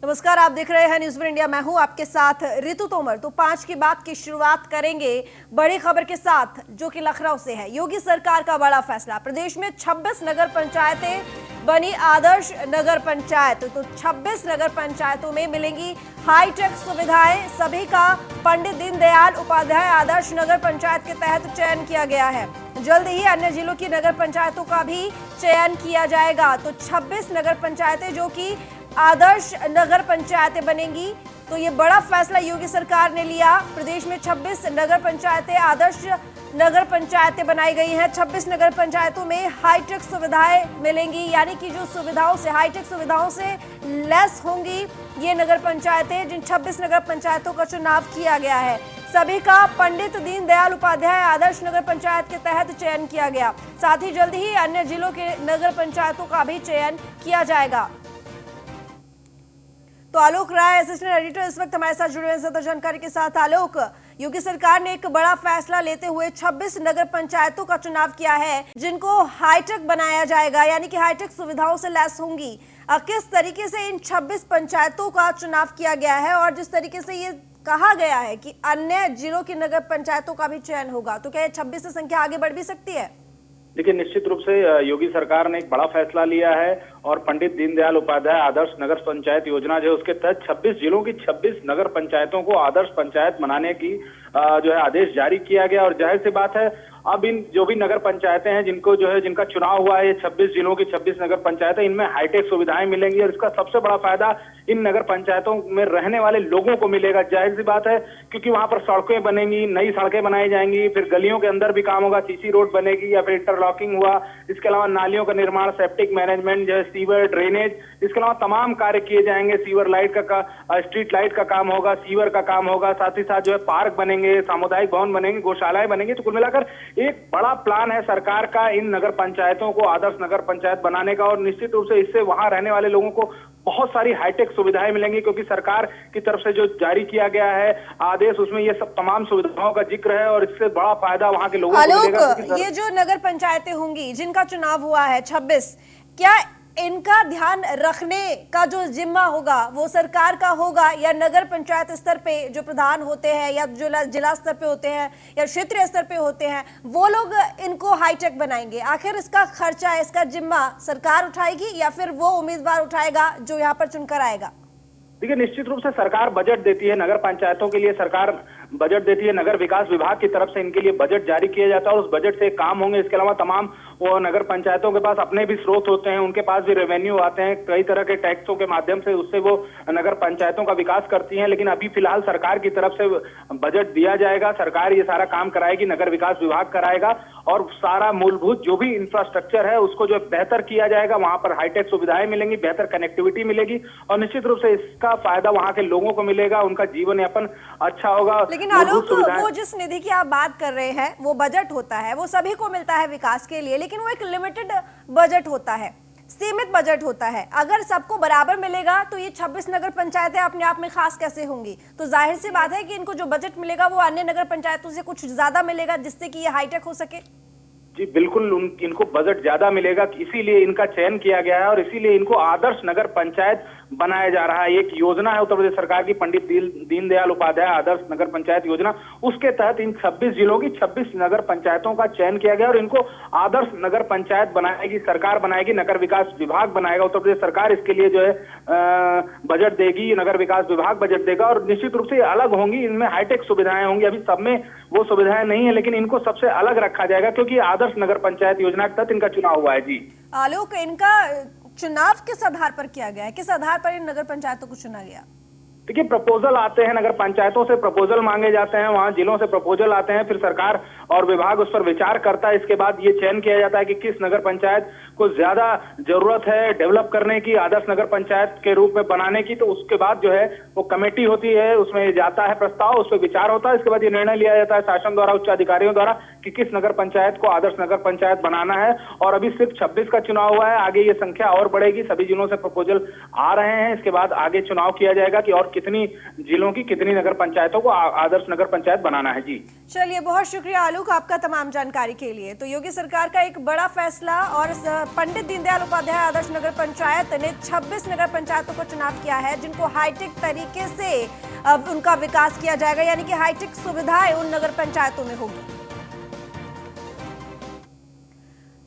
नमस्कार, आप देख रहे हैं न्यूज़ वन इंडिया। मैं हूं आपके साथ रितु तोमर। तो 5 की बात की शुरुआत करेंगे बड़ी खबर के साथ, जो कि लखनऊ से है। योगी सरकार का बड़ा फैसला, प्रदेश में 26 नगर पंचायतें बनी आदर्श नगर पंचायत। तो 26 नगर पंचायतों में मिलेंगी हाईटेक सुविधाएं। सभी का पंडित दीनदयाल उपाध्याय आदर्श नगर पंचायत के तहत चयन किया गया है। जल्द ही अन्य जिलों की नगर पंचायतों का भी चयन किया जाएगा। तो 26 नगर पंचायतें जो कि आदर्श नगर पंचायतें बनेंगी। तो ये बड़ा फैसला योगी सरकार ने लिया। प्रदेश में 26 नगर पंचायतें आदर्श नगर पंचायतें बनाई गई हैं। 26 नगर पंचायतों में हाईटेक सुविधाएं मिलेंगी, यानी कि जो सुविधाओं से, हाईटेक सुविधाओं से लैस होंगी ये नगर पंचायतें। जिन 26 नगर पंचायतों का चुनाव किया गया है, सभी का पंडित दीनदयाल उपाध्याय आदर्श नगर पंचायत के तहत चयन किया गया। साथ ही जल्द ही अन्य जिलों के नगर पंचायतों का भी चयन किया जाएगा। तो आलोक राय, असिस्टेंट एडिटर, इस वक्त हमारे साथ जुड़े हैं ज्यादा जानकारी के साथ। आलोक, योगी सरकार ने एक बड़ा फैसला लेते हुए 26 नगर पंचायतों का चुनाव किया है, जिनको हाईटेक बनाया जाएगा, यानी कि हाईटेक सुविधाओं से लैस होंगी। किस तरीके से इन 26 पंचायतों का चुनाव किया गया है, और जिस तरीके से ये कहा गया है कि अन्य जिलों की नगर पंचायतों का भी चयन होगा, तो क्या ये 26 से संख्या आगे बढ़ भी सकती है? देखिए, निश्चित रूप से योगी सरकार ने एक बड़ा फैसला लिया है और पंडित दीनदयाल उपाध्याय आदर्श नगर पंचायत योजना जो है उसके तहत 26 जिलों की 26 नगर पंचायतों को आदर्श पंचायत बनाने की जो है आदेश जारी किया गया। और जाहिर सी बात है, अब इन जो भी नगर पंचायतें हैं जिनको जो है जिनका चुनाव हुआ है, ये 26 जिलों की 26 नगर पंचायतें, इनमें हाईटेक सुविधाएं मिलेंगी। और इसका सबसे बड़ा फायदा इन नगर पंचायतों में रहने वाले लोगों को मिलेगा। जाहिर सी बात है, क्योंकि वहां पर सड़कें बनेंगी, नई सड़कें बनाई जाएंगी, फिर गलियों के अंदर भी काम होगा, सीसी रोड बनेगी या फिर इंटरलॉकिंग हुआ। इसके अलावा नालियों का निर्माण, सेप्टिक मैनेजमेंट, जो है सीवर, ड्रेनेज, इसके अलावा तमाम कार्य किए जाएंगे। सीवर लाइट का स्ट्रीट लाइट का काम होगा, सीवर का काम होगा, साथ ही साथ जो है पार्क बनेंगे, सामुदायिक भवन बनेंगे, गौशालाएं बनेंगी। तो कुल मिलाकर एक बड़ा प्लान है सरकार का इन नगर पंचायतों को आदर्श नगर पंचायत बनाने का। और निश्चित रूप से इससे वहां रहने वाले लोगों को बहुत सारी हाईटेक सुविधाएं मिलेंगी, क्योंकि सरकार की तरफ से जो जारी किया गया है आदेश, उसमें ये सब तमाम सुविधाओं का जिक्र है और इससे बड़ा फायदा वहां के लोगों को मिलेगा। ये जो नगर पंचायतें होंगी जिनका चुनाव हुआ है 26, क्या इनका ध्यान रखने का जो जिम्मा होगा वो सरकार का होगा, या नगर पंचायत स्तर पे जो प्रधान होते हैं, या जो जिला स्तर पे होते हैं, या क्षेत्रीय स्तर पे होते हैं, वो लोग इनको हाईटेक बनाएंगे? आखिर इसका खर्चा, इसका जिम्मा सरकार उठाएगी या फिर वो उम्मीदवार उठाएगा जो यहाँ पर चुनकर आएगा? देखिए, निश्चित रूप से सरकार बजट देती है नगर पंचायतों के लिए, सरकार बजट देती है। नगर विकास विभाग की तरफ से इनके लिए बजट जारी किया जाता है और उस बजट से काम होंगे। इसके अलावा तमाम वो नगर पंचायतों के पास अपने भी स्रोत होते हैं, उनके पास भी रेवेन्यू आते हैं कई तरह के टैक्सों के माध्यम से, उससे वो नगर पंचायतों का विकास करती हैं। लेकिन अभी फिलहाल सरकार की तरफ से बजट दिया जाएगा, सरकार ये सारा काम कराएगी, नगर विकास विभाग कराएगा और सारा मूलभूत जो भी इंफ्रास्ट्रक्चर है उसको जो बेहतर किया जाएगा। वहां पर हाईटेक सुविधाएं मिलेंगी, बेहतर कनेक्टिविटी मिलेगी और निश्चित रूप से इसका फायदा वहां के लोगों को मिलेगा, उनका जीवन यापन अच्छा होगा। लेकिन आलोक, वो जिस निधि की आप बात कर रहे हैं, वो बजट होता है, वो सभी को मिलता है विकास के लिए, लेकिन वो एक लिमिटेड बजट होता है, सीमित बजट होता है। अगर सबको बराबर मिलेगा तो ये 26 नगर पंचायतें अपने आप में खास कैसे होंगी? तो जाहिर सी बात है कि इनको जो बजट मिलेगा वो अन्य नगर पंचायतों से कुछ ज्यादा मिलेगा, जिससे कि ये हाईटेक हो सके। जी बिल्कुल, इनको बजट ज्यादा मिलेगा, इसीलिए इनका चयन किया गया है और इसीलिए इनको आदर्श नगर पंचायत बनाया जा रहा है। एक योजना है उत्तर प्रदेश सरकार की, पंडित दीनदयाल उपाध्याय आदर्श नगर पंचायत योजना, उसके तहत इन 26 जिलों की 26 नगर पंचायतों का चयन किया गया और इनको आदर्श नगर पंचायत बनाएगी सरकार, बनाएगी, नगर विकास विभाग बनाएगा उत्तर प्रदेश सरकार। इसके लिए जो है बजट देगी, नगर विकास विभाग बजट देगा और निश्चित रूप से अलग होंगी, इनमें हाईटेक सुविधाएं होंगी। अभी सब में वो सुविधाएं नहीं है, लेकिन इनको सबसे अलग रखा जाएगा क्योंकि आदर्श नगर पंचायत योजना के तहत इनका चुनाव हुआ है। जी आलोक, इनका चुनाव किस आधार पर किया गया है? किस आधार पर इन नगर पंचायतों को चुना गया? देखिए, प्रपोजल आते हैं, नगर पंचायतों से प्रपोजल मांगे जाते हैं, वहां जिलों से प्रपोजल आते हैं, फिर सरकार और विभाग उस पर विचार करता है। इसके बाद ये चयन किया जाता है कि किस नगर पंचायत को ज्यादा जरूरत है डेवलप करने की, आदर्श नगर पंचायत के रूप में बनाने की। तो उसके बाद जो है वो कमेटी होती है, उसमें जाता है प्रस्ताव, उस पर विचार होता है। इसके बाद ये निर्णय लिया जाता है शासन द्वारा, उच्च अधिकारियों द्वारा, कि किस नगर पंचायत को आदर्श नगर पंचायत बनाना है। और अभी सिर्फ 26 का चुनाव हुआ है, आगे ये संख्या और बढ़ेगी, सभी जिलों से प्रपोजल आ रहे हैं। इसके बाद आगे चुनाव किया जाएगा कि और कितनी जिलों की कितनी नगर पंचायतों को आदर्श नगर पंचायत बनाना है। जी चलिए, बहुत शुक्रिया आलोक आपका तमाम जानकारी के लिए। तो योगी सरकार का एक बड़ा फैसला और पंडित दीनदयाल उपाध्याय आदर्श नगर पंचायत ने 26 नगर पंचायतों का चुनाव किया है, जिनको हाईटेक तरीके से अब उनका विकास किया जाएगा, यानी कि हाईटेक सुविधाएं उन नगर पंचायतों में होगी।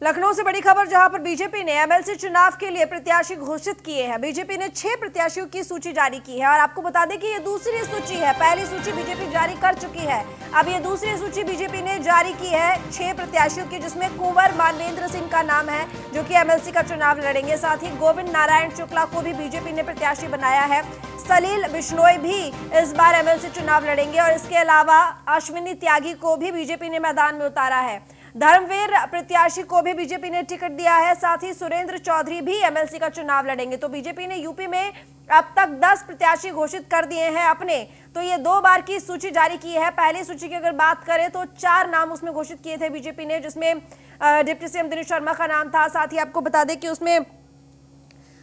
लखनऊ से बड़ी खबर, जहां पर बीजेपी ने एमएलसी चुनाव के लिए प्रत्याशी घोषित किए हैं। बीजेपी ने 6 प्रत्याशियों की सूची जारी की है और आपको बता दें कि ये दूसरी सूची है। पहली सूची बीजेपी जारी कर चुकी है, अब ये दूसरी सूची बीजेपी ने जारी की है 6 प्रत्याशियों की, जिसमें कुंवर मानवेंद्र सिंह का नाम है जो कि एमएलसी का चुनाव लड़ेंगे। साथ ही गोविंद नारायण शुक्ला को भी बीजेपी ने प्रत्याशी बनाया है। सलील बिश्नोई भी इस बार एमएलसी चुनाव लड़ेंगे और इसके अलावा अश्विनी त्यागी को भी बीजेपी ने मैदान में उतारा है। धर्मवीर प्रत्याशी को भी बीजेपी ने टिकट दिया है। साथ ही सुरेंद्र चौधरी भी एमएलसी का चुनाव लड़ेंगे। तो बीजेपी ने यूपी में अब तक 10 प्रत्याशी घोषित कर दिए हैं अपने। तो ये 2 बार की सूची जारी की है। पहली सूची की अगर बात करें तो 4 नाम उसमें घोषित किए थे बीजेपी ने, जिसमें डिप्टी सीएम दिनेश शर्मा का नाम था। साथ ही आपको बता दें कि उसमें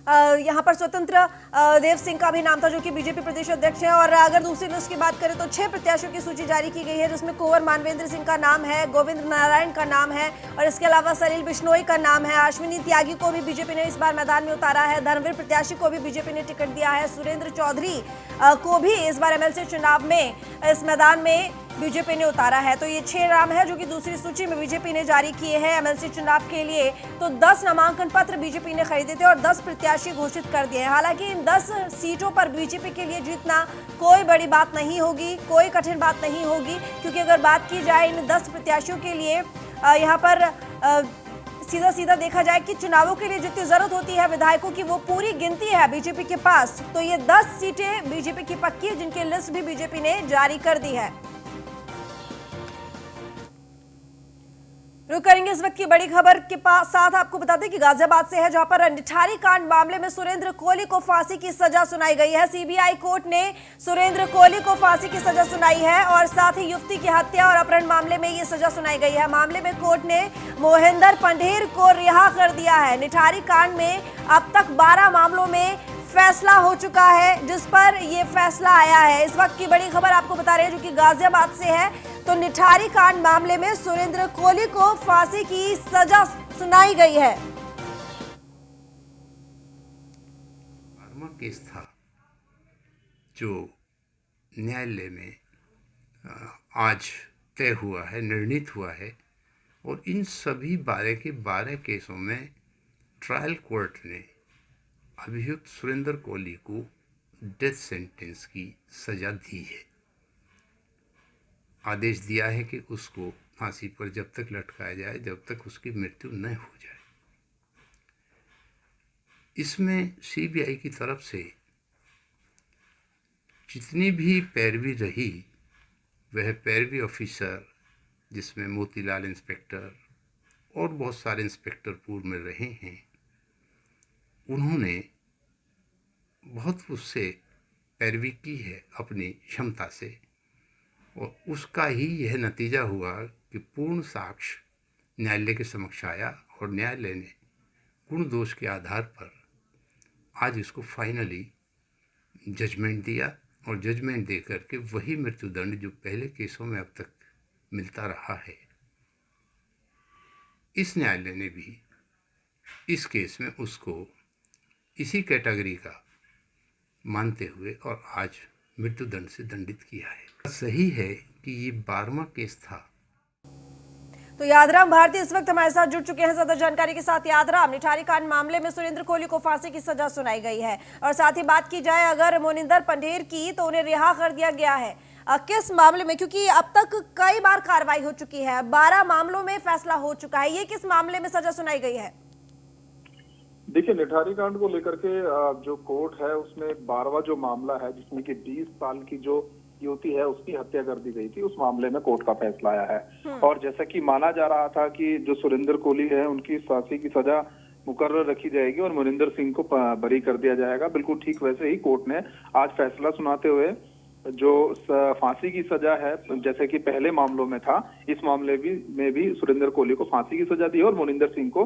यहाँ पर स्वतंत्र देव सिंह का भी नाम था, जो कि बीजेपी प्रदेश अध्यक्ष हैं। और अगर दूसरी लिस्ट की बात करें तो 6 प्रत्याशियों की सूची जारी की गई है, जिसमें कुंवर मानवेंद्र सिंह का नाम है, गोविंद नारायण का नाम है और इसके अलावा सलील बिश्नोई का नाम है। अश्विनी त्यागी को भी बीजेपी ने इस बार मैदान में उतारा है। धर्मवीर प्रत्याशी को भी बीजेपी ने टिकट दिया है। सुरेंद्र चौधरी को भी इस बार एमएलसी चुनाव में इस मैदान में बीजेपी ने उतारा है। तो ये 6 नाम है जो कि दूसरी सूची में बीजेपी ने जारी किए हैं एमएलसी चुनाव के लिए। तो 10 नामांकन पत्र बीजेपी ने खरीदे थे और 10 प्रत्याशी घोषित कर दिए हैं। हालांकि इन 10 सीटों पर बीजेपी के लिए जीतना कोई बड़ी बात नहीं होगी, कोई कठिन बात नहीं होगी, क्योंकि अगर बात की जाए इन 10 प्रत्याशियों के लिए यहाँ पर सीधा सीधा देखा जाए कि चुनावों के लिए जितनी जरूरत होती है विधायकों की, वो पूरी गिनती है बीजेपी के पास। तो ये 10 सीटें बीजेपी की पक्की है, जिनकी लिस्ट भी बीजेपी ने जारी कर दी है। रुक करेंगे इस वक्त की बड़ी खबर के साथ। आपको बता दें कि गाजियाबाद से है, जहां पर निठारी कांड मामले में सुरेंद्र कोहली को फांसी की सजा सुनाई गई है। सीबीआई कोर्ट ने सुरेंद्र कोहली को फांसी की सजा सुनाई है और साथ ही युवती की हत्या और अपहरण मामले में ये सजा सुनाई गई है। मामले में कोर्ट ने मोहिंदर पंढेर को रिहा कर दिया है। निठारी कांड में अब तक 12 मामलों में फैसला हो चुका है, जिस पर यह फैसला आया है। इस वक्त की बड़ी खबर आपको बता रहे हैं, जो कि गाजियाबाद से है। तो निठारी कांड मामले में सुरेंद्र कोहली को फांसी की सजा सुनाई गई है। केस था जो न्यायालय में आज तय हुआ है, निर्णित हुआ है, और इन सभी 12 के 12 केसों में ट्रायल कोर्ट ने अभियुक्त सुरेंद्र कोहली को डेथ सेंटेंस की सजा दी है। आदेश दिया है कि उसको फांसी पर जब तक लटकाया जाए जब तक उसकी मृत्यु न हो जाए। इसमें सीबीआई की तरफ से जितनी भी पैरवी रही, वह पैरवी ऑफिसर, जिसमें मोतीलाल इंस्पेक्टर और बहुत सारे इंस्पेक्टर पूर्व में रहे हैं, उन्होंने बहुत उससे पैरवी की है अपनी क्षमता से, और उसका ही यह नतीजा हुआ कि पूर्ण साक्ष्य न्यायालय के समक्ष आया और न्यायालय ने गुण दोष के आधार पर आज इसको फाइनली जजमेंट दिया, और जजमेंट देकर के वही मृत्युदंड जो पहले केसों में अब तक मिलता रहा है, इस न्यायालय ने भी इस केस में उसको इसी कैटेगरी का मानते हुए और आज मृत्युदंड से दंडित किया है। सही है कि ये 12वां केस था। तो यादराम भारती इस वक्त हमारे साथ जुड़ चुके हैं ज्यादा जानकारी के साथ। यादराम, निठारी कांड मामले में सुरेंद्र कोहली को फांसी की सजा सुनाई गई है और साथ ही बात की जाए अगर मोनिंदर पंढेर की, तो उन्हें रिहा कर दिया गया है। किस मामले में, क्योंकि अब तक कई बार कार्रवाई हो चुकी है, 12 मामलों में फैसला हो चुका है, ये किस मामले में सजा सुनाई गई है? देखिए, निठारी कांड को लेकर के जो कोर्ट है उसमें 12वां जो मामला है, जिसमें कि 20 साल की जो युवती है उसकी हत्या कर दी गई थी, उस मामले में कोर्ट का फैसला आया है। और जैसा कि माना जा रहा था कि जो सुरेंद्र कोहली है उनकी फांसी की सजा मुकर्रर रखी जाएगी और मोनिंदर सिंह को बरी कर दिया जाएगा, बिल्कुल ठीक वैसे ही कोर्ट ने आज फैसला सुनाते हुए जो फांसी की सजा है, जैसे कि पहले मामलों में था, इस मामले में भी सुरेंद्र कोहली को फांसी की सजा दी और मोनिंदर सिंह को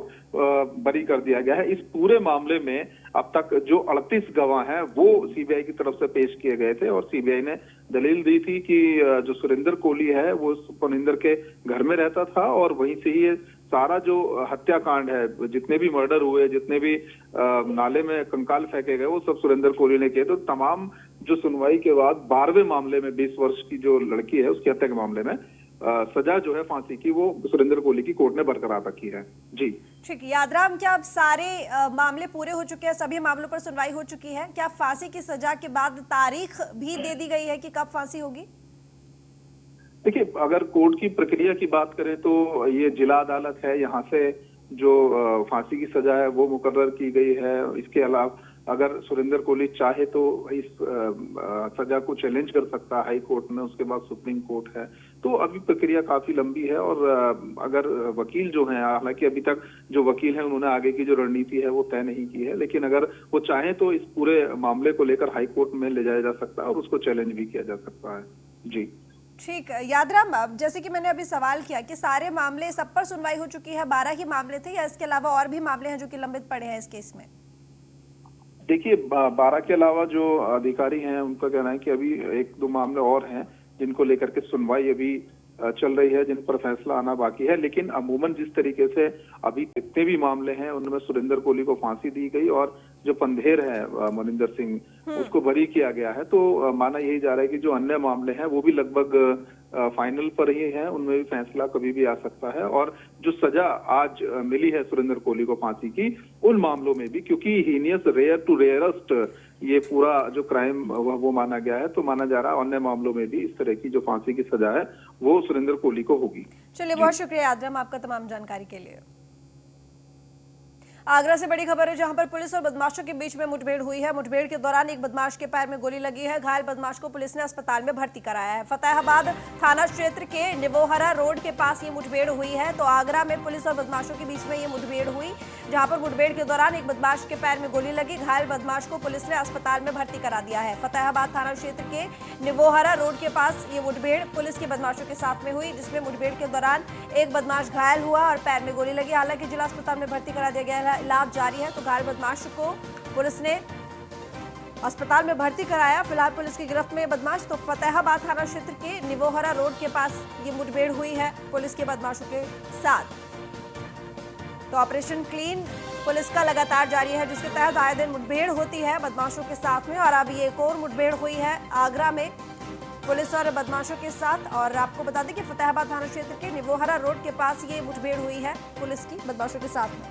बरी कर दिया गया है। इस पूरे मामले में अब तक जो 38 गवाह हैं वो सीबीआई की तरफ से पेश किए गए थे और सीबीआई ने दलील दी थी कि जो सुरेंद्र कोहली है वो मोनिंदर के घर में रहता था और वहीं से ही सारा जो हत्याकांड है, जितने भी मर्डर हुए, जितने भी नाले में कंकाल फेंके गए, वो सब सुरेंद्र कोहली ने किए। तो तमाम जो सुनवाई के बाद 12वें मामले में 20 वर्ष की जो लड़की है उसकी हत्या के मामले में सजा जो है फांसी की, वो सुरेंद्र कोहली की कोर्ट ने बरकरार रखी है। जी ठीक है यादराम, क्या अब सारे मामले पूरे हो चुके हैं? सभी मामलों पर सुनवाई हो चुकी है? क्या फांसी की सजा के बाद तारीख भी दे दी गई है कि कब फांसी होगी? देखिए, अगर कोर्ट की प्रक्रिया की बात करें तो ये जिला अदालत है, यहाँ से जो फांसी की सजा है वो मुकर्रर की गई है। इसके अलावा अगर सुरेंद्र कोहली चाहे तो इस सजा को चैलेंज कर सकता है हाई कोर्ट में, उसके बाद सुप्रीम कोर्ट है। तो अभी प्रक्रिया काफी लंबी है और अगर वकील जो हैं, हालांकि अभी तक जो वकील हैं उन्होंने आगे की जो रणनीति है वो तय नहीं की है, लेकिन अगर वो चाहे तो इस पूरे मामले को लेकर हाई कोर्ट में ले जाया जा सकता है और उसको चैलेंज भी किया जा सकता है। जी ठीक है यादराम, अब जैसे कि मैंने अभी सवाल किया कि सारे मामले सब पर सुनवाई हो चुकी है, 12 ही मामले थे या इसके अलावा और भी मामले हैं जो कि लंबित पड़े हैं इस केस में? देखिए, 12 के अलावा जो अधिकारी हैं उनका कहना है कि अभी 1-2 मामले और हैं जिनको लेकर के सुनवाई अभी चल रही है, जिन पर फैसला आना बाकी है। लेकिन अमूमन जिस तरीके से अभी जितने भी मामले हैं उनमें सुरेंद्र कोहली को फांसी दी गई और जो पंधेर है मनिंदर सिंह उसको बरी किया गया है, तो माना यही जा रहा है कि जो अन्य मामले हैं वो भी लगभग फाइनल पर ही है, उनमें भी फैसला कभी भी आ सकता है। और जो सजा आज मिली है सुरेंद्र कोहली को फांसी की, उन मामलों में भी क्योंकि हीनियस रेयर टू रेयरेस्ट ये पूरा जो क्राइम वो माना गया है, तो माना जा रहा है अन्य मामलों में भी इस तरह की जो फांसी की सजा है वो सुरेंद्र कोहली को होगी। चलिए, बहुत शुक्रिया यादराम आपका तमाम जानकारी के लिए। आगरा से बड़ी खबर है जहां पर पुलिस और बदमाशों के बीच में मुठभेड़ हुई है। मुठभेड़ के दौरान एक बदमाश के पैर में गोली लगी है। घायल बदमाश को पुलिस ने अस्पताल में भर्ती कराया है। फतेहाबाद थाना क्षेत्र के निवोहरा रोड के पास ये मुठभेड़ हुई है। तो आगरा में पुलिस और बदमाशों के बीच में ये मुठभेड़ हुई, जहां पर मुठभेड़ के दौरान एक बदमाश के पैर में गोली लगी। घायल बदमाश को पुलिस ने अस्पताल में भर्ती करा दिया है। फतेहाबाद थाना क्षेत्र के निवोहरा रोड के पास ये मुठभेड़ पुलिस के बदमाशों के साथ में हुई, जिसमें मुठभेड़ के दौरान एक बदमाश घायल हुआ और पैर में गोली लगी। हालांकि जिला अस्पताल में भर्ती करा दिया गया है, इलाज जारी है। तो घायल बदमाश को पुलिस ने अस्पताल में भर्ती कराया। फिलहाल पुलिस की गिरफ्त में बदमाश। तो फतेहाबाद थाना क्षेत्र के निवोहरा रोड के पास ये मुठभेड़ हुई है पुलिस के बदमाशों के साथ। तो ऑपरेशन क्लीन पुलिस का लगातार जारी है, जिसके तहत आए दिन मुठभेड़ होती है बदमाशों के साथ में। और अभी एक और मुठभेड़ हुई है आगरा में पुलिस और बदमाशों के साथ। और आपको बता दें कि फतेहाबाद थाना क्षेत्र के निवोहरा रोड के पास ये मुठभेड़ हुई है पुलिस की बदमाशों के साथ में।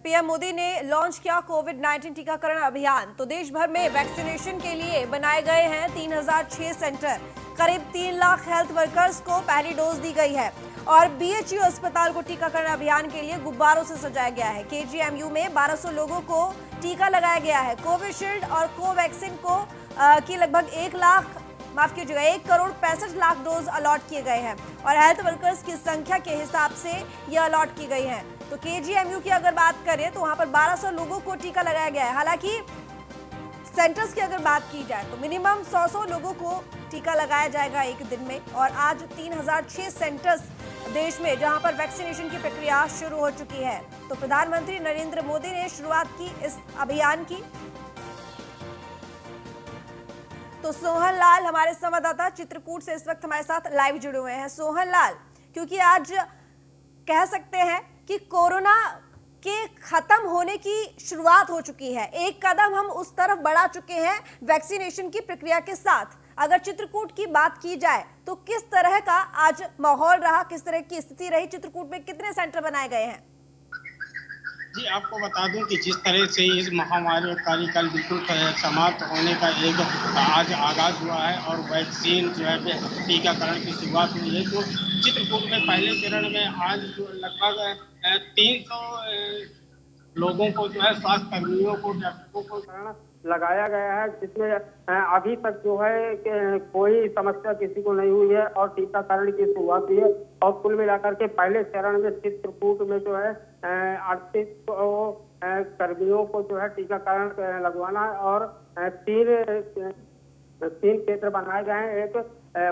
पीएम मोदी ने लॉन्च किया कोविड-19 टीकाकरण अभियान। तो देश भर में वैक्सीनेशन के लिए बनाए गए हैं 3006 सेंटर। करीब 3 लाख हेल्थ वर्कर्स को पहली डोज दी गई है। और बीएचयू अस्पताल को टीकाकरण अभियान के लिए गुब्बारों से सजाया गया है। केजीएमयू में 1200 लोगों को टीका लगाया गया है। कोविशील्ड और कोवैक्सीन को की लगभग 1 करोड़ 65 लाख डोज अलॉट किए गए हैं। और हेल्थ वर्कर्स की संख्या के हिसाब से ये अलॉट की गई है। तो केजीएमयू की अगर बात करें तो वहां पर 1200 लोगों को टीका लगाया गया है। हालांकि सेंटर्स की अगर बात की जाए तो मिनिमम 100 लोगों को टीका लगाया जाएगा एक दिन में। और आज 3006 सेंटर्स देश में जहां पर वैक्सीनेशन की प्रक्रिया शुरू हो चुकी है। तो प्रधानमंत्री नरेंद्र मोदी ने शुरुआत की इस अभियान की। तो सोहन लाल हमारे संवाददाता चित्रकूट से इस वक्त हमारे साथ लाइव जुड़े हुए हैं। सोहन लाल, क्योंकि आज कह सकते हैं कि कोरोना के खत्म होने की शुरुआत हो चुकी है, एक कदम हम उस तरफ बढ़ा चुके हैं वैक्सीनेशन की प्रक्रिया के साथ। अगर चित्रकूट की बात की जाए तो किस तरह का आज माहौल रहा, किस तरह की स्थिति रही? चित्रकूट में कितने सेंटर बनाए गए हैं? जी, आपको बता दूं कि जिस तरह से इस महामारी का कार्यकाल बिल्कुल समाप्त होने का एक आज आगाज हुआ है और वैक्सीन जो है टीकाकरण की शुरुआत हुई है, तो चित्रकूट में पहले चरण में आज जो लगभग 300 लोगों को जो है स्वास्थ्य कर्मियों को, डॉक्टरों को लगाया गया है, जिसमें अभी तक जो है कि कोई समस्या किसी को नहीं हुई है और टीकाकरण की शुरुआत हुई है। और कुल मिलाकर के पहले चरण में चित्रकूट में जो है 38 कर्मियों को जो है टीकाकरण लगवाना है। और तीन क्षेत्र बनाए गए हैं, एक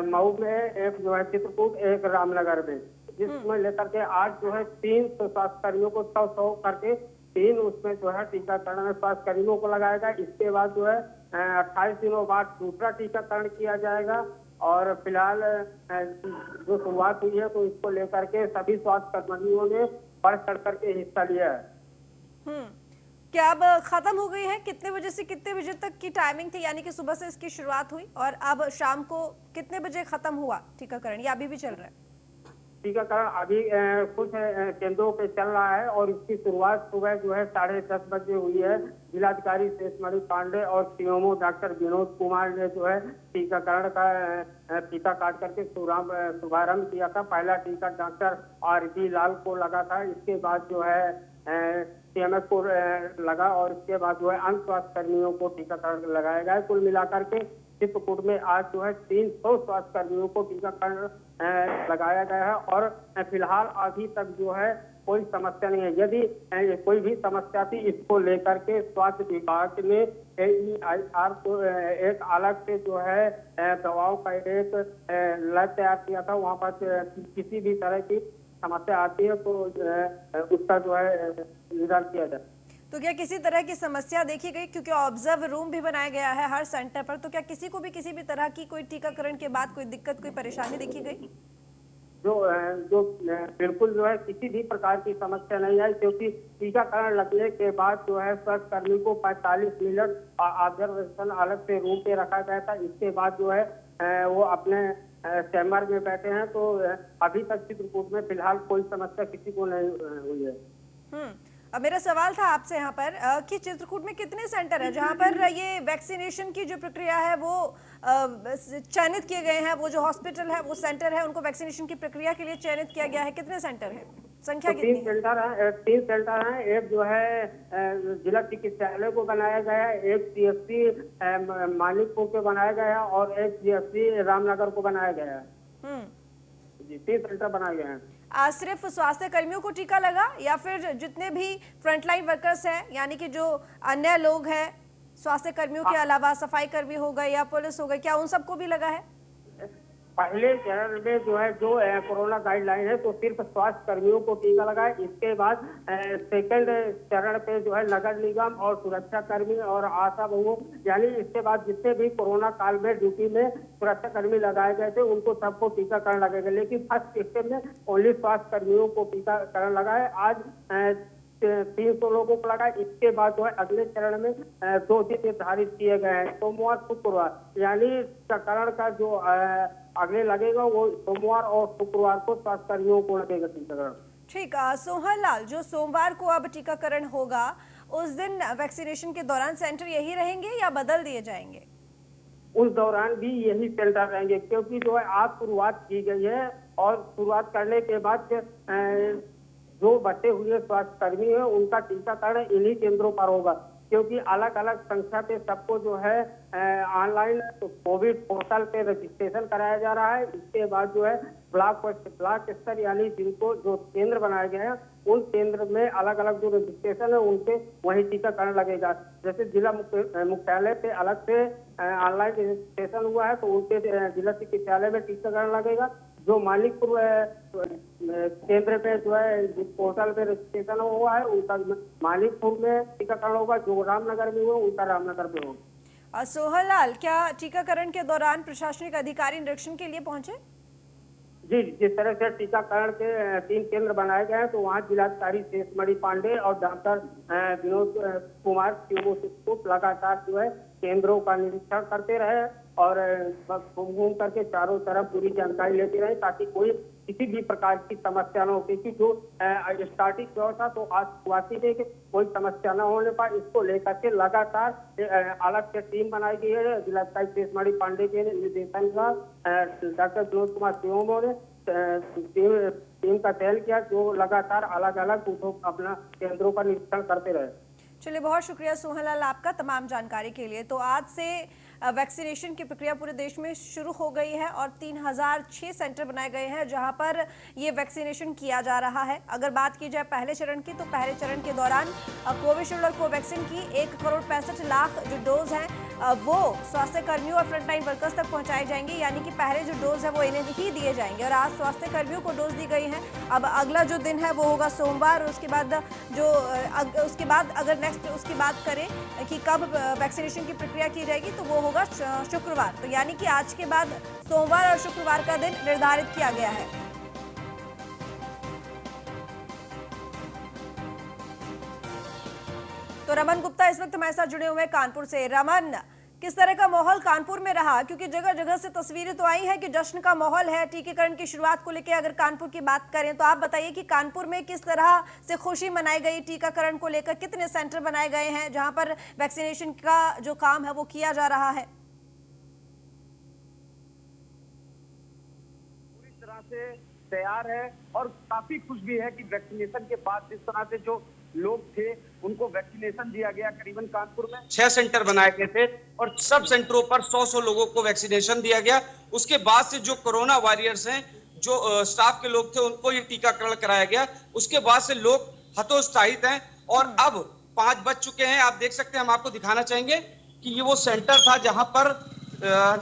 मऊ में, एक जो है चित्रकूट, एक रामनगर में, जिसमें लेकर के आज जो है 300 स्वास्थ्य कर्मियों को 100 करके 3 उसमें जो है टीकाकरण में स्वास्थ्य कर्मियों को लगाया गया। इसके बाद जो है 28 दिनों बाद दूसरा टीकाकरण किया जाएगा। और फिलहाल जो शुरुआत हुई है तो इसको लेकर के सभी स्वास्थ्य कर्मियों ने बढ़ चढ़ करके हिस्सा लिया है। क्या अब खत्म हो गई है? कितने बजे से कितने बजे तक की टाइमिंग थी, यानी कि सुबह से इसकी शुरुआत हुई और अब शाम को कितने बजे खत्म हुआ टीकाकरण, या अभी भी चल रहा है? टीकाकरण अभी कुछ केंद्रों पे चल रहा है और इसकी शुरुआत सुबह जो है 10:30 बजे हुई है। जिलाधिकारी शेषमणि पांडे और सीएमओ डॉक्टर विनोद कुमार ने जो है टीकाकरण का टीका काट करके शुभारंभ किया था। पहला टीका डॉक्टर RB लाल को लगा था, इसके बाद जो है CMS को लगा और इसके बाद जो है अन्य स्वास्थ्य कर्मियों को टीकाकरण लगाया गया। कुल मिलाकर के चित्रकूट में आज जो है 300 स्वास्थ्य कर्मियों को टीकाकरण लगाया गया है और फिलहाल अभी तक जो है कोई समस्या नहीं है। यदि कोई भी समस्या थी इसको लेकर के स्वास्थ्य विभाग ने AEIR को एक अलग से जो है दवाओं का एक लैब तैयार किया था। वहाँ पर किसी भी तरह की समस्या आती है तो उसका जो है निदान किया जाए। तो क्या किसी तरह की समस्या देखी गई, क्योंकि ऑब्जर्व रूम भी बनाया गया है हर सेंटर पर, तो क्या किसी को भी किसी भी तरह की कोई टीकाकरण के बाद कोई दिक्कत, कोई परेशानी देखी गई? जो बिल्कुल जो है किसी भी प्रकार की समस्या नहीं आई, क्योंकि टीकाकरण लगने के बाद जो है स्वास्थ्य कर्मी को 45 मिनट ऑब्जर्वेशन अलग से रूम पे रखा गया था। इसके बाद जो है वो अपने चैम्बर में बैठे हैं। तो अभी तक चित्रकूट में फिलहाल कोई समस्या किसी को नहीं हुई है। अब मेरा सवाल था आपसे यहाँ पर कि चित्रकूट में कितने सेंटर है जहाँ पर ये वैक्सीनेशन की जो प्रक्रिया है वो चयनित किए गए हैं? वो जो हॉस्पिटल है, वो सेंटर है, उनको वैक्सीनेशन की प्रक्रिया के लिए चयनित किया गया है। कितने सेंटर है, संख्या तो कितनी? 3 सेंटर हैं। एक जो है जिला चिकित्सालय को बनाया गया है, एक CFC मानिकपुर को बनाया गया है और एक CFC रामनगर को बनाया गया है। जी, 3 सेंटर बनाए गए हैं। आज सिर्फ स्वास्थ्य कर्मियों को टीका लगा या फिर जितने भी फ्रंटलाइन वर्कर्स हैं, यानी कि जो अन्य लोग हैं स्वास्थ्य कर्मियों के अलावा, सफाई कर्मी हो गए या पुलिस हो गए, क्या उन सबको भी लगा है? पहले चरण में जो है जो कोरोना गाइडलाइन है तो सिर्फ स्वास्थ्य कर्मियों को टीका लगा है। इसके बाद सेकंड चरण पे जो है नगर निगम और सुरक्षा कर्मी और आशा बहुओं, यानी इसके बाद जितने भी कोरोना काल में ड्यूटी में सुरक्षा कर्मी लगाए गए थे उनको सबको टीकाकरण लगेगा। लेकिन फर्स्ट स्टेप में ओनली स्वास्थ्य कर्मियों को टीकाकरण लगा है। आज 300 लोगों को लगा। इसके बाद जो है अगले चरण में 2 दिन निर्धारित किए गए हैं, सोमवार शुक्रवार, यानी टीकाकरण का जो अगले लगेगा वो सोमवार और शुक्रवार को स्वास्थ्य कर्मियों को लगेगा टीकाकरण। ठीक, सोहन लाल, जो सोमवार को अब टीकाकरण होगा उस दिन वैक्सीनेशन के दौरान सेंटर यही रहेंगे या बदल दिए जाएंगे? उस दौरान भी यही सेंटर रहेंगे, क्योंकि जो है आज शुरुआत की गई है और शुरुआत करने के बाद जो बचे हुए स्वास्थ्य कर्मी है उनका टीकाकरण इन्हीं केंद्रों पर होगा, क्योंकि अलग अलग संख्या पे सबको जो है ऑनलाइन कोविड पोर्टल पे रजिस्ट्रेशन कराया जा रहा है। इसके बाद जो है ब्लॉक स्तर, यानी जिनको जो केंद्र बनाए गए हैं उन केंद्र में अलग अलग जो रजिस्ट्रेशन है उनके वही टीकाकरण लगेगा। जैसे जिला मुख्यालय पे अलग से ऑनलाइन रजिस्ट्रेशन हुआ है तो उनके जिला चिकित्सालय में टीकाकरण लगेगा। जो मानिकपुर केंद्र पे जो है पोर्टल पे रजिस्ट्रेशन हुआ है उनका मानिकपुर में टीकाकरण होगा। जो रामनगर में हुआ उनका रामनगर में होगा। सोहन लाल, क्या टीकाकरण के दौरान प्रशासनिक अधिकारी निरीक्षण के लिए पहुंचे? जी, जिस तरह से टीकाकरण के 3 केंद्र बनाए गए हैं तो वहाँ जिलाधिकारी शेषमणि पांडे और डॉक्टर विनोद कुमार लगातार जो है केंद्रों का निरीक्षण करते रहे और घूम करके चारों तरफ पूरी जानकारी लेते रहे ताकि कोई किसी भी प्रकार की समस्या न हो। क्योंकि जो स्टार्टिंग दौर था तो आज शुरुआती में कोई समस्या न होने पर इसको लेकर के लगातार अलग से टीम बनाई गई है। जिलाधिकारी शेषमणि पांडे के निर्देशन का डॉक्टर विनोद कुमार सीएमओ ने टीम का चयन किया जो लगातार अलग अलग अपना केंद्रों का निरीक्षण करते रहे। चलिए, बहुत शुक्रिया सोहन लाल आपका तमाम जानकारी के लिए। तो आज से वैक्सीनेशन की प्रक्रिया पूरे देश में शुरू हो गई है और 3006 सेंटर बनाए गए हैं जहां पर ये वैक्सीनेशन किया जा रहा है। अगर बात की जाए पहले चरण की, तो पहले चरण के दौरान कोविशील्ड और कोवैक्सीन की 1,65,00,000 जो डोज हैं वो स्वास्थ्य कर्मियों और फ्रंटलाइन वर्कर्स तक पहुंचाए जाएंगे, यानी कि पहले जो डोज है वो इन्हें ही दिए जाएंगे। और आज स्वास्थ्य कर्मियों को डोज दी गई है। अब अगला जो दिन है वो होगा सोमवार, और उसके बाद अगर नेक्स्ट उसकी बात करें कि कब वैक्सीनेशन की प्रक्रिया की जाएगी तो वो होगा शुक्रवार। तो यानी कि आज के बाद सोमवार और शुक्रवार का दिन निर्धारित किया गया है। तो रमन गुप्ता इस वक्त हमारे साथ जुड़े हुए हैं कानपुर से। रमन, किस तरह का माहौल कानपुर में रहा? क्योंकि जगह जगह से तस्वीरें तो आई हैं कि जश्न का माहौल है टीकाकरण की शुरुआत को लेकर। अगर कानपुर की बात करें तो आप बताइए कि कानपुर में किस तरह से खुशी मनाई गई टीकाकरण को लेकर? कितने सेंटर बनाए गए हैं जहां पर वैक्सीनेशन का जो काम है वो किया जा रहा है? पूरी तरह से तैयार है और काफी खुश भी है कि वैक्सीनेशन के बाद जिस तरह से जो लोग थे उनको वैक्सीनेशन दिया गया। करीबन कानपुर में 6 सेंटर बनाए गए थे और सब सेंटरों पर 100 लोगों को वैक्सीनेशन दिया गया। उसके बाद से जो कोरोना वॉरियर्स हैं, जो स्टाफ के लोग थे, उनको ये टीकाकरण कराया गया। उसके बाद से लोग हतोत्साहित हैं और अब 5 बज चुके हैं। आप देख सकते हैं, हम आपको दिखाना चाहेंगे कि ये वो सेंटर था जहां पर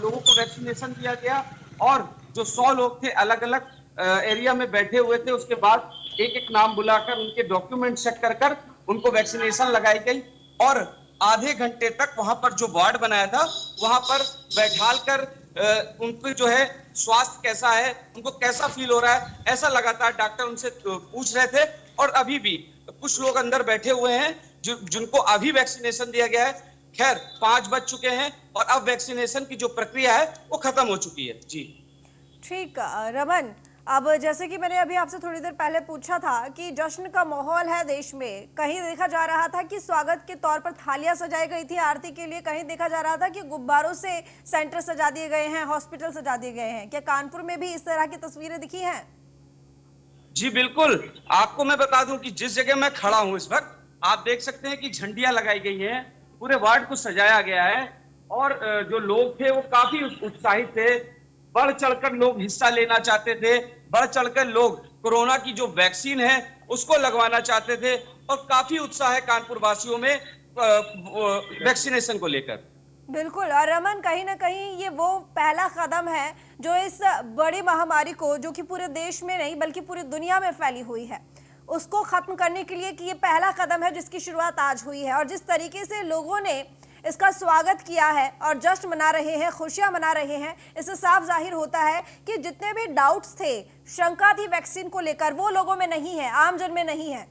लोगों को वैक्सीनेशन दिया गया और जो 100 लोग थे अलग अलग एरिया में बैठे हुए थे। उसके बाद एक एक नाम बुलाकर उनके डॉक्यूमेंट चेक कर उनको वैक्सीनेशन लगाई गई और आधे घंटे तक वहां पर जो वार्ड बनाया था वहां पर बैठाल कर उनको जो है स्वास्थ्य कैसा है, उनको कैसा फील हो रहा है, ऐसा लगातार डॉक्टर उनसे पूछ रहे थे। और अभी भी कुछ लोग अंदर बैठे हुए हैं जिनको अभी वैक्सीनेशन दिया गया है। खैर 5 बज चुके हैं और अब वैक्सीनेशन की जो प्रक्रिया है वो खत्म हो चुकी है। जी ठीक रमन, अब जैसे कि मैंने अभी आपसे थोड़ी देर पहले पूछा था कि जश्न का माहौल है देश में, कहीं देखा जा रहा था कि स्वागत के तौर पर थालियां सजाई गई थी आरती के लिए, कहीं देखा जा रहा था कि गुब्बारों से सेंटर सजा दिए गए हैं, हॉस्पिटल सजा दिए गए हैं। क्या कानपुर में भी इस तरह की तस्वीरें दिखी हैं? जी बिल्कुल, आपको मैं बता दूं कि जिस जगह मैं खड़ा हूं इस वक्त, आप देख सकते हैं कि झंडियां लगाई गई हैं, पूरे वार्ड को सजाया गया है और जो लोग थे वो काफी उत्साहित थे। बढ़ चढ़कर लोग हिस्सा लेना चाहते थे, बढ़ चढ़कर लोग कोरोना की जो वैक्सीन है उसको लगवाना चाहते थे और काफी उत्साह है कानपुर वासियों में वैक्सीनेशन को लेकर। बिल्कुल। और रमन, कहीं ना कहीं ये वो पहला कदम है जो इस बड़ी महामारी को, जो कि पूरे देश में नहीं बल्कि पूरी दुनिया में फैली हुई है, उसको खत्म करने के लिए कि ये पहला कदम है जिसकी शुरुआत आज हुई है। और जिस तरीके से लोगों ने इसका स्वागत किया है और जश्न मना रहे हैं, खुशियां मना रहे हैं, इससे साफ जाहिर होता है कि जितने भी डाउट्स थे, शंका थी वैक्सीन को लेकर, वो लोगों में नहीं है, आमजन में नहीं है।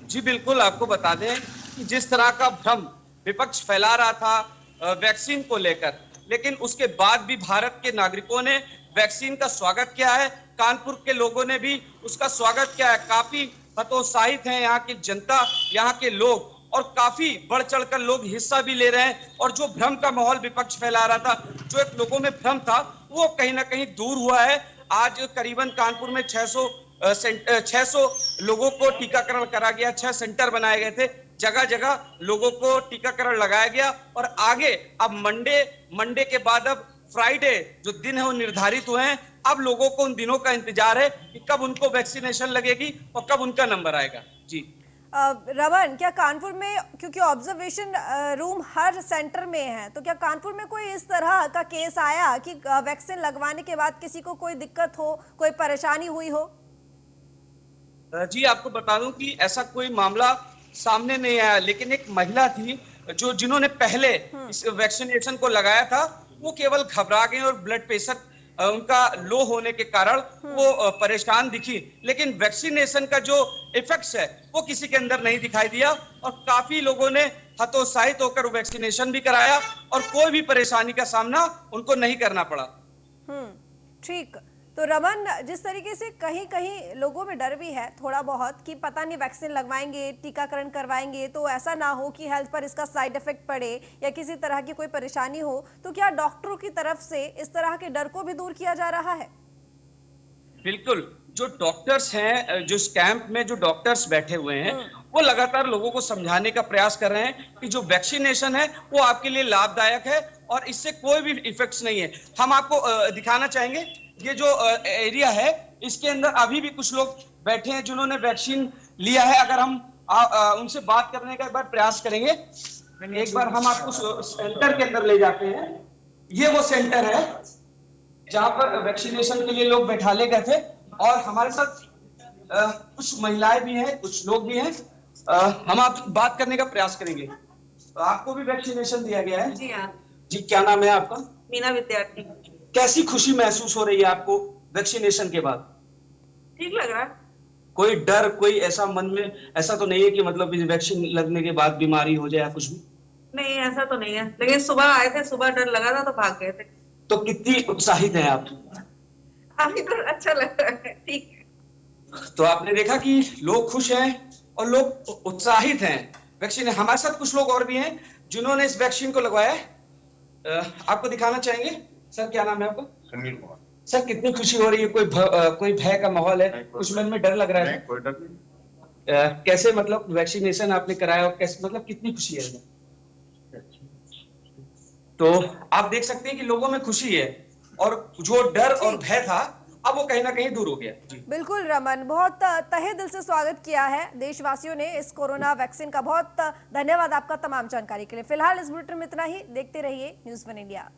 जी बिल्कुल, आपको बता दें कि जिस तरह का भ्रम विपक्ष फैला रहा था वैक्सीन को लेकर, लेकिन उसके बाद भी भारत के नागरिकों ने वैक्सीन का स्वागत किया है। कानपुर के लोगों ने भी उसका स्वागत किया है। काफी हतोत्साहित हैं यहाँ की जनता, यहाँ के लोग, और काफी बढ़ चढ़कर लोग हिस्सा भी ले रहे हैं। और जो भ्रम का माहौल विपक्ष फैला रहा था, जो एक लोगों में भ्रम था, वो कहीं ना कहीं दूर हुआ है। आज करीबन कानपुर में 600 लोगों को टीकाकरण करा गया, 6 सेंटर बनाए गए थे, जगह जगह लोगों को टीकाकरण लगाया गया। और आगे अब मंडे के बाद अब फ्राइडे जो दिन है वो निर्धारित हुए हैं। अब लोगों को उन दिनों का इंतजार है कि कब उनको वैक्सीनेशन लगेगी और कब उनका नंबर आएगा। जी रमन, क्या कानपुर में, क्योंकि ऑब्जर्वेशन रूम हर सेंटर में है, तो क्या कानपुर में कोई इस तरह का केस आया कि वैक्सीन लगवाने के बाद किसी को कोई दिक्कत हो, कोई परेशानी हुई हो? जी आपको बता दूं कि ऐसा कोई मामला सामने नहीं आया, लेकिन एक महिला थी जिन्होंने पहले इस वैक्सीनेशन को लगाया था, वो केवल घबरा गई और ब्लड प्रेशर उनका लो होने के कारण वो परेशान दिखी। लेकिन वैक्सीनेशन का जो इफेक्ट्स है वो किसी के अंदर नहीं दिखाई दिया और काफी लोगों ने हतोत्साहित होकर वैक्सीनेशन भी कराया और कोई भी परेशानी का सामना उनको नहीं करना पड़ा। ठीक। तो रमन, जिस तरीके से कहीं कहीं लोगों में डर भी है थोड़ा बहुत कि पता नहीं वैक्सीन लगवाएंगे, टीकाकरण करवाएंगे तो ऐसा ना हो कि हेल्थ पर इसका साइड इफेक्ट पड़े या किसी तरह की कोई परेशानी हो, तो क्या डॉक्टरों की तरफ से इस तरह के डर को भी दूर किया जा रहा है? बिल्कुल, जो डॉक्टर्स हैं, जो इस कैंप में जो डॉक्टर्स बैठे हुए हैं, वो लगातार लोगों को समझाने का प्रयास कर रहे हैं कि जो वैक्सीनेशन है वो आपके लिए लाभदायक है और इससे कोई भी इफेक्ट्स नहीं है। हम आपको दिखाना चाहेंगे, ये जो एरिया है इसके अंदर अभी भी कुछ लोग बैठे हैं जिन्होंने वैक्सीन लिया है। अगर हम उनसे बात करने का एक बार प्रयास करेंगे, एक बार हम आपको सेंटर के अंदर ले जाते हैं। ये वो सेंटर है जहां पर वैक्सीनेशन के लिए लोग बैठाले गए थे और हमारे साथ कुछ महिलाएं भी हैं, कुछ लोग भी हैं। हम आपसे बात करने का प्रयास करेंगे। आपको भी वैक्सीनेशन दिया गया है? जी हाँ। जी, क्या नाम है आपका? मीना विद्यार्थी। कैसी खुशी महसूस हो रही है आपको वैक्सीनेशन के बाद? ठीक लग रहा है। कोई डर, कोई ऐसा मन में ऐसा तो नहीं है कि मतलब वैक्सीन लगने के बाद बीमारी हो जाए या कुछ भी? नहीं, ऐसा तो नहीं है, लेकिन सुबह आए थे, सुबह डर लगा था तो भाग गए थे। तो कितनी उत्साहित हैं आप? अभी तो अच्छा लग रहा है, ठीक है। तो आपने देखा कि लोग खुश हैं और लोग उत्साहित हैं वैक्सीन। हमारे साथ कुछ लोग और भी हैं जिन्होंने इस वैक्सीन को लगवाया है। आपको दिखाना चाहेंगे? सर, क्या नाम है आपका? सुनील कुमार। सर, कितनी खुशी हो रही है? कोई भय का माहौल है? कुछ मन में डर लग रहा है? कोई डर नहीं। कैसे मतलब वैक्सीनेशन आपने कराया और कैसे मतलब कितनी खुशी है? तो आप देख सकते हैं कि लोगों में खुशी है और जो डर और भय था अब वो कहीं ना कहीं दूर हो गया। जी। बिल्कुल रमन, बहुत तहे दिल से स्वागत किया है देशवासियों ने इस कोरोना वैक्सीन का। बहुत धन्यवाद आपका तमाम जानकारी के लिए। फिलहाल इस बुलेटिन में इतना ही। देखते रहिए न्यूज़ 1 इंडिया।